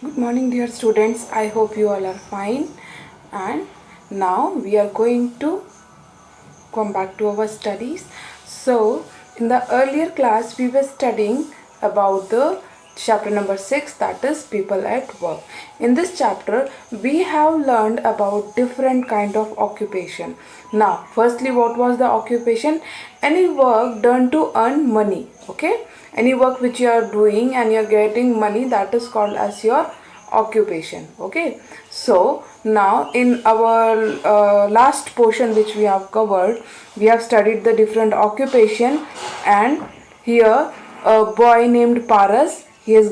Good morning, dear students. I hope you all are fine. And now we are going to come back to our studies. So, in the earlier class, we were studying about the chapter number 6, that is people at work. In this chapter, we have learned about different kind of occupation. Now, firstly, what was the occupation? Any work done to earn money. Okay, any work which you are doing and you are getting money, that is called as your occupation. Okay, so now in our last portion which we have covered, we have studied the different occupation, and here a boy named Paras, he was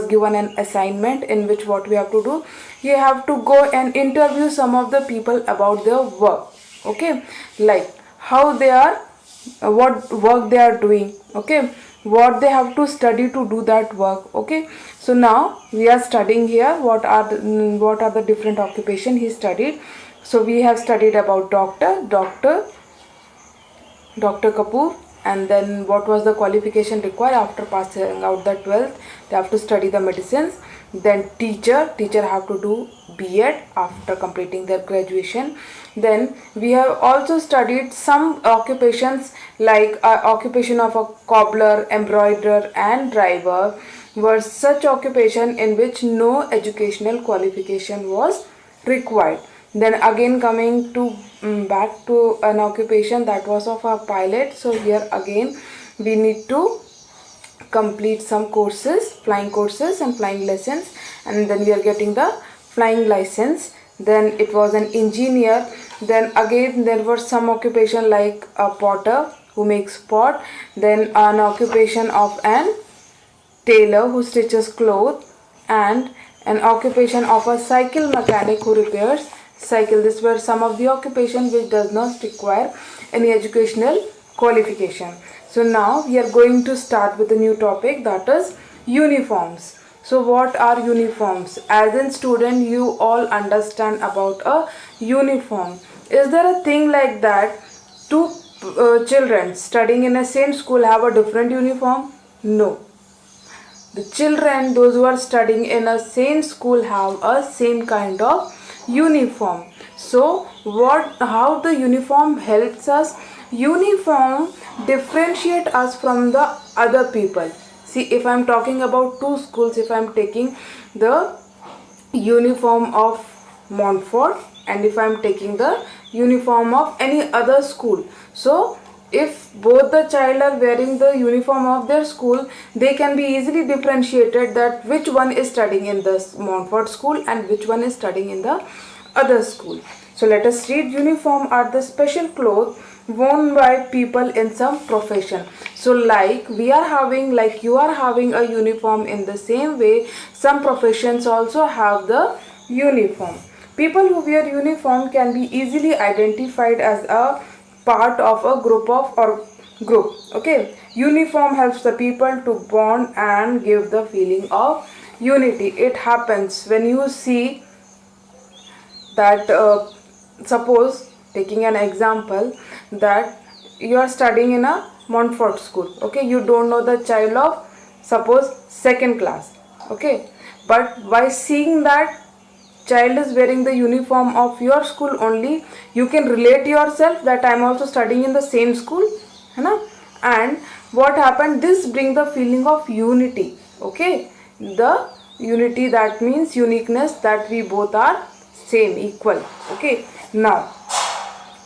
given an assignment in which what we have to do, he have to go and interview some of the people about their work. Okay, like how they are, what work they are doing. Okay, what they have to study to do that work. Okay, so now we are studying here what are the different occupation he studied. So we have studied about Dr. Kapoor, and then what was the qualification required after passing out the 12th. They have to study the medicines. Then teacher have to do B.Ed after completing their graduation. Then we have also studied some occupations like occupation of a cobbler, embroiderer and driver were such occupation in which no educational qualification was required. Then again coming to back to an occupation that was of a pilot. So here again we need to complete some courses, flying courses and flying lessons, and then we are getting the flying license. Then it was an engineer. Then again there was some occupation like a potter who makes pot. Then an occupation of an tailor who stitches clothes, and an occupation of a cycle mechanic who repairs cycle. These were some of the occupations which does not require any educational qualification. So now we are going to start with a new topic, that is uniforms. So what are uniforms? As a student, you all understand about a uniform. Is there a thing like that two children studying in a same school have a different uniform? No, the children, those who are studying in a same school, have a same kind of uniform. So how the uniform helps us? Uniform differentiate us from the other people. See, if I'm talking about two schools, if I'm taking the uniform of Montfort and if I'm taking the uniform of any other school, so if both the child are wearing the uniform of their school, they can be easily differentiated that which one is studying in the Montfort school and which one is studying in the other school. So let us read. Uniform are the special clothes worn by people in some profession. So like we are having, like you are having a uniform, in the same way some professions also have the uniform. People who wear uniform can be easily identified as a part of a group. Okay, uniform helps the people to bond and give the feeling of unity. It happens when you see that suppose taking an example that you are studying in a Montfort school. Okay, you don't know the child of suppose second class. Okay, but by seeing that child is wearing the uniform of your school only, you can relate yourself that I am also studying in the same school, है ना? And what happened, this bring the feeling of unity. Okay, the unity, that means uniqueness, that we both are same, equal. Okay, now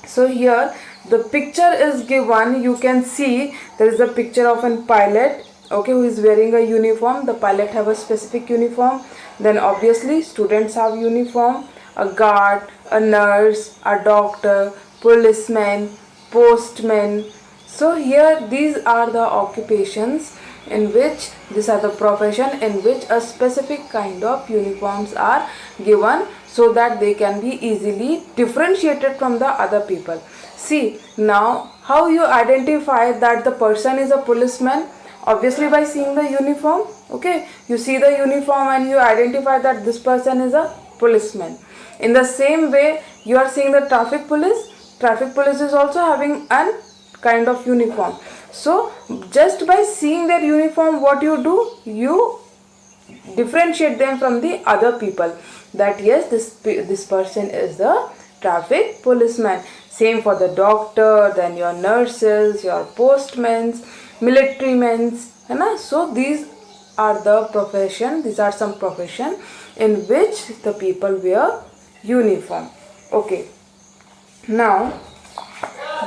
so here the picture is given. You can see there is a picture of a pilot, okay, who is wearing a uniform. The pilot have a specific uniform. Then obviously students have uniform, a guard, a nurse, a doctor, policeman, postman. So here these are the occupations in which, these are the profession in which a specific kind of uniforms are given so that they can be easily differentiated from the other people. See, now how you identify that the person is a policeman? Obviously by seeing the uniform. Okay, you see the uniform and you identify that this person is a policeman. In the same way, you are seeing the traffic police. Traffic police is also having an kind of uniform. So just by seeing their uniform, what you do, you differentiate them from the other people, that yes, this person is the traffic policeman. Same for the doctor, then your nurses, your postmen, military men, है ना. So these are the profession, these are some profession in which the people wear uniform. Okay, now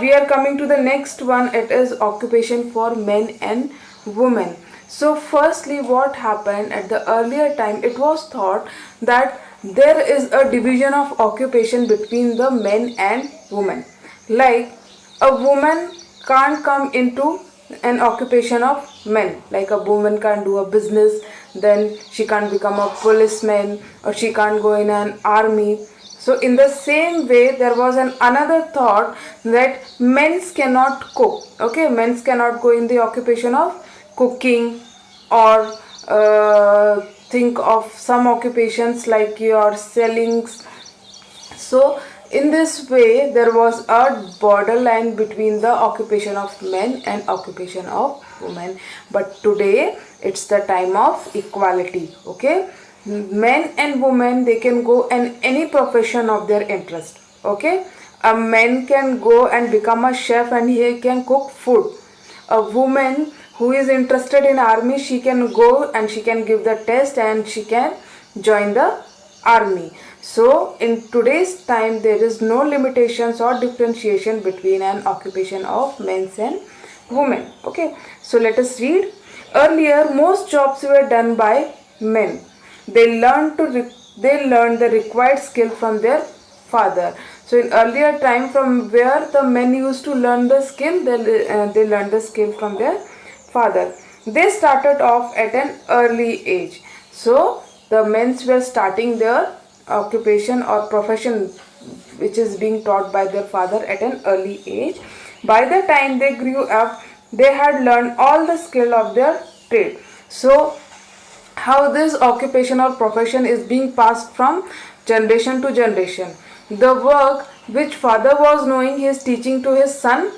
we are coming to the next one. It is occupation for men and women. So firstly, what happened at the earlier time, it was thought that there is a division of occupation between the men and women. Like a woman can't come into an occupation of men. Like a woman can't do a business, then she can't become a policeman, or she can't go in an army. So in the same way, there was another thought that men cannot cook. Okay, men cannot go in the occupation of cooking, or think of some occupations like your selling. So in this way, there was a borderline between the occupation of men and occupation of women. But today, it's the time of equality. Okay, men and women, they can go in any profession of their interest. Okay, a man can go and become a chef and he can cook food. A woman who is interested in army, she can go and she can give the test and she can join the army. So in today's time, there is no limitations or differentiation between an occupation of men and women. Okay, so let us read. Earlier, most jobs were done by men. They learned the required skill from their father. So in earlier time, from where the men used to learn the skill, they learned the skill from their father. They started off at an early age. So the men were starting their occupation or profession which is being taught by their father at an early age. By the time they grew up, they had learned all the skill of their trade. So how this occupation or profession is being passed from generation to generation. The work which father was knowing, he is teaching to his son.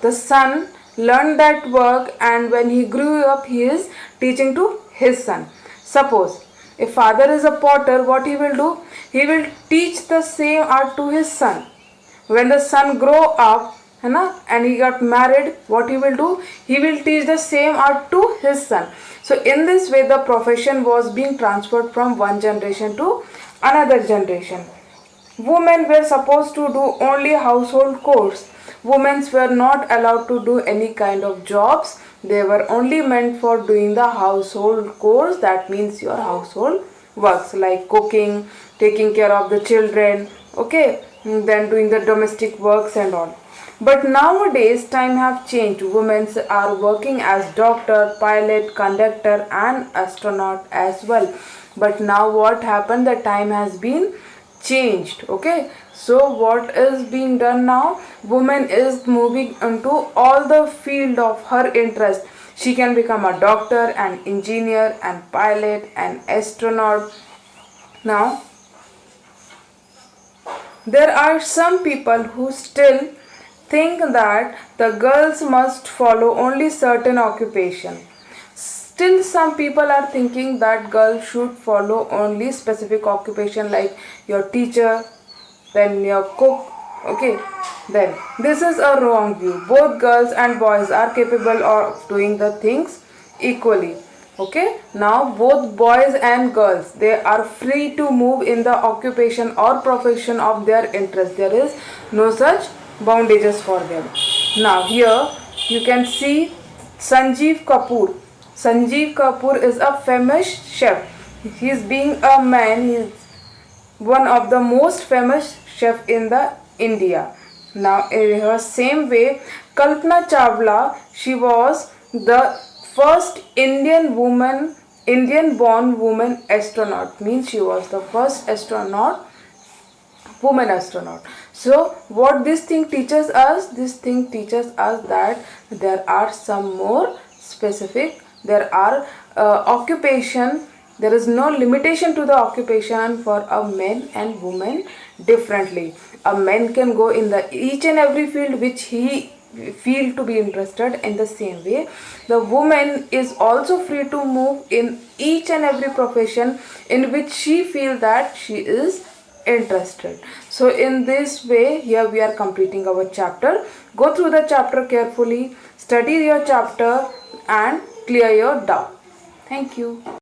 The son learned that work, and when he grew up, he is teaching to his son. Suppose if father is a potter, what he will do? He will teach the same art to his son. When the son grow up, and he got married, what he will do? He will teach the same art to his son. So in this way, the profession was being transferred from one generation to another generation. Women were supposed to do only household chores. Women were not allowed to do any kind of jobs. They were only meant for doing the household chores. That means your household works like cooking, taking care of the children, okay, then doing the domestic works and all. But nowadays, time have changed. Women are working as doctor, pilot, conductor and astronaut as well. But now what happened? The time has been changed. Okay, so what is being done now? Woman is moving into all the field of her interest. She can become a doctor, an engineer, and pilot, an astronaut. Now, there are some people who still think that the girls must follow only certain occupation. Still some people are thinking that girls should follow only specific occupation like your teacher, then your cook. Okay, then this is a wrong view. Both girls and boys are capable of doing the things equally. Okay, now both boys and girls, they are free to move in the occupation or profession of their interest. There is no such boundaries for them. Now here you can see Sanjeev Kapoor. Sanjeev Kapoor is a famous chef. He is being a man. He is one of the most famous chef in the India. Now in her same way, Kalpana Chawla, she was the first Indian born woman astronaut. Means she was the first woman astronaut. So what this thing teaches us? This thing teaches us that there are some more specific, there are occupation, there is no limitation to the occupation for a man and woman differently. A man can go in the each and every field which he feel to be interested. In the same way, the woman is also free to move in each and every profession in which she feel that she is interested. So in this way, here we are completing our chapter. Go through the chapter carefully, study your chapter and clear your doubt. Thank you.